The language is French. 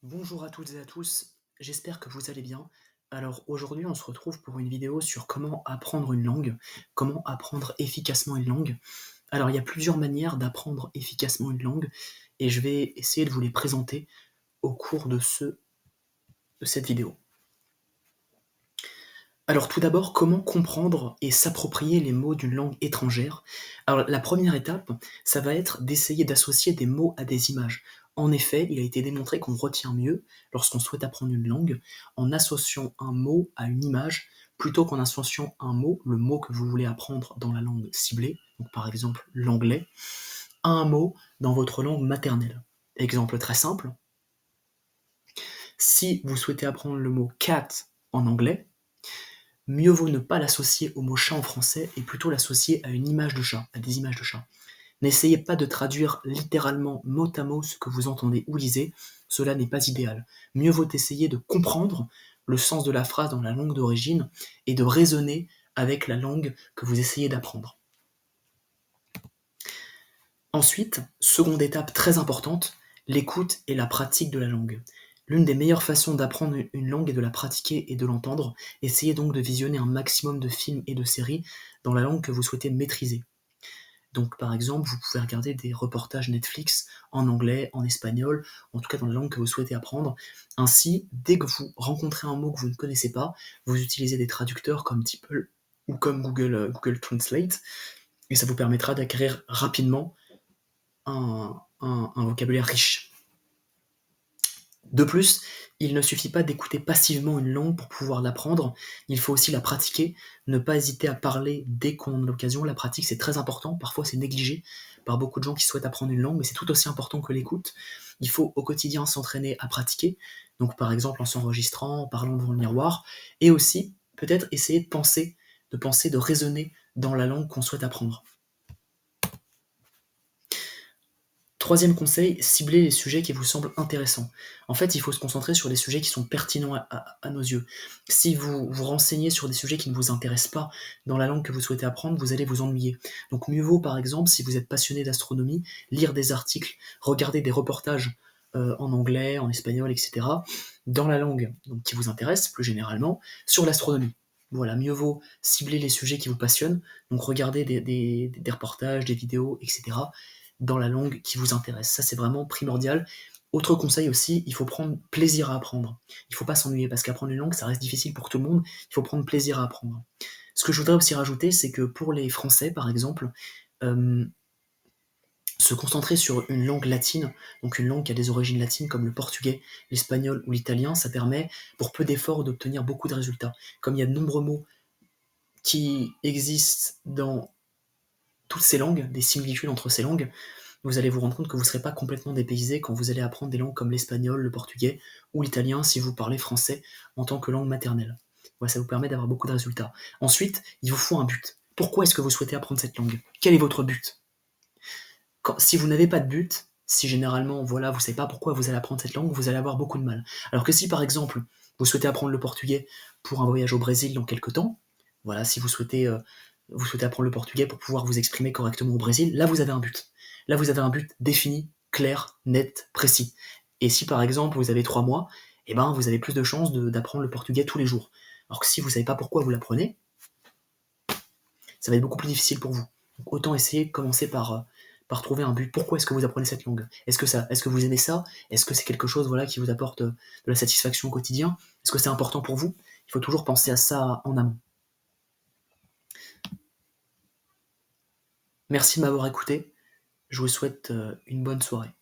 Bonjour à toutes et à tous, j'espère que vous allez bien. Alors aujourd'hui on se retrouve pour une vidéo sur comment apprendre une langue, comment apprendre efficacement une langue. Alors il y a plusieurs manières d'apprendre efficacement une langue et je vais essayer de vous les présenter au cours de cette vidéo. Alors tout d'abord, comment comprendre et s'approprier les mots d'une langue étrangère? Alors la première étape, ça va être d'essayer d'associer des mots à des images. En effet, il a été démontré qu'on retient mieux, lorsqu'on souhaite apprendre une langue, en associant un mot à une image, plutôt qu'en associant un mot, le mot que vous voulez apprendre dans la langue ciblée, donc par exemple l'anglais, à un mot dans votre langue maternelle. Exemple très simple, si vous souhaitez apprendre le mot cat en anglais, mieux vaut ne pas l'associer au mot chat en français et plutôt l'associer à une image de chat, à des images de chat. N'essayez pas de traduire littéralement mot à mot ce que vous entendez ou lisez, cela n'est pas idéal. Mieux vaut essayer de comprendre le sens de la phrase dans la langue d'origine et de raisonner avec la langue que vous essayez d'apprendre. Ensuite, seconde étape très importante, l'écoute et la pratique de la langue. L'une des meilleures façons d'apprendre une langue est de la pratiquer et de l'entendre. Essayez donc de visionner un maximum de films et de séries dans la langue que vous souhaitez maîtriser. Donc par exemple, vous pouvez regarder des reportages Netflix en anglais, en espagnol, en tout cas dans la langue que vous souhaitez apprendre. Ainsi, dès que vous rencontrez un mot que vous ne connaissez pas, vous utilisez des traducteurs comme DeepL ou comme Google Translate, et ça vous permettra d'acquérir rapidement un vocabulaire riche. De plus, il ne suffit pas d'écouter passivement une langue pour pouvoir l'apprendre, il faut aussi la pratiquer, ne pas hésiter à parler dès qu'on en a l'occasion. La pratique, c'est très important, parfois c'est négligé par beaucoup de gens qui souhaitent apprendre une langue, mais c'est tout aussi important que l'écoute. Il faut au quotidien s'entraîner à pratiquer, donc par exemple en s'enregistrant, en parlant devant le miroir, et aussi peut-être essayer de raisonner dans la langue qu'on souhaite apprendre. Troisième conseil, ciblez les sujets qui vous semblent intéressants. En fait, il faut se concentrer sur les sujets qui sont pertinents à nos yeux. Si vous vous renseignez sur des sujets qui ne vous intéressent pas dans la langue que vous souhaitez apprendre, vous allez vous ennuyer. Donc mieux vaut, par exemple, si vous êtes passionné d'astronomie, lire des articles, regarder des reportages en anglais, en espagnol, etc., dans la langue donc, qui vous intéresse, plus généralement, sur l'astronomie. Voilà, mieux vaut cibler les sujets qui vous passionnent, donc regarder des reportages, des vidéos, etc., dans la langue qui vous intéresse. Ça, c'est vraiment primordial. Autre conseil aussi, il faut prendre plaisir à apprendre. Il ne faut pas s'ennuyer, parce qu'apprendre une langue, ça reste difficile pour tout le monde. Il faut prendre plaisir à apprendre. Ce que je voudrais aussi rajouter, c'est que pour les Français, par exemple, euh, se concentrer sur une langue latine, donc une langue qui a des origines latines comme le portugais, l'espagnol ou l'italien, ça permet, pour peu d'efforts, d'obtenir beaucoup de résultats. Comme il y a de nombreux mots qui existent dans toutes ces langues, des similitudes entre ces langues, vous allez vous rendre compte que vous ne serez pas complètement dépaysé quand vous allez apprendre des langues comme l'espagnol, le portugais ou l'italien si vous parlez français en tant que langue maternelle. Voilà, ça vous permet d'avoir beaucoup de résultats. Ensuite, il vous faut un but. Pourquoi est-ce que vous souhaitez apprendre cette langue? Quel est votre but? Si vous n'avez pas de but, si généralement, voilà, vous ne savez pas pourquoi vous allez apprendre cette langue, vous allez avoir beaucoup de mal. Alors que si, par exemple, vous souhaitez apprendre le portugais pour un voyage au Brésil dans quelques temps, voilà, si vous souhaitez apprendre le portugais pour pouvoir vous exprimer correctement au Brésil, là, vous avez un but. Là, vous avez un but défini, clair, net, précis. Et si, par exemple, vous avez 3 mois, eh ben, vous avez plus de chances d'apprendre le portugais tous les jours. Alors que si vous ne savez pas pourquoi vous l'apprenez, ça va être beaucoup plus difficile pour vous. Donc autant essayer de commencer par trouver un but. Pourquoi est-ce que vous apprenez cette langue? Est-ce que vous aimez ça? Est-ce que c'est quelque chose voilà, qui vous apporte de la satisfaction au quotidien? Est-ce que c'est important pour vous? Il faut toujours penser à ça en amont. Merci de m'avoir écouté. Je vous souhaite une bonne soirée.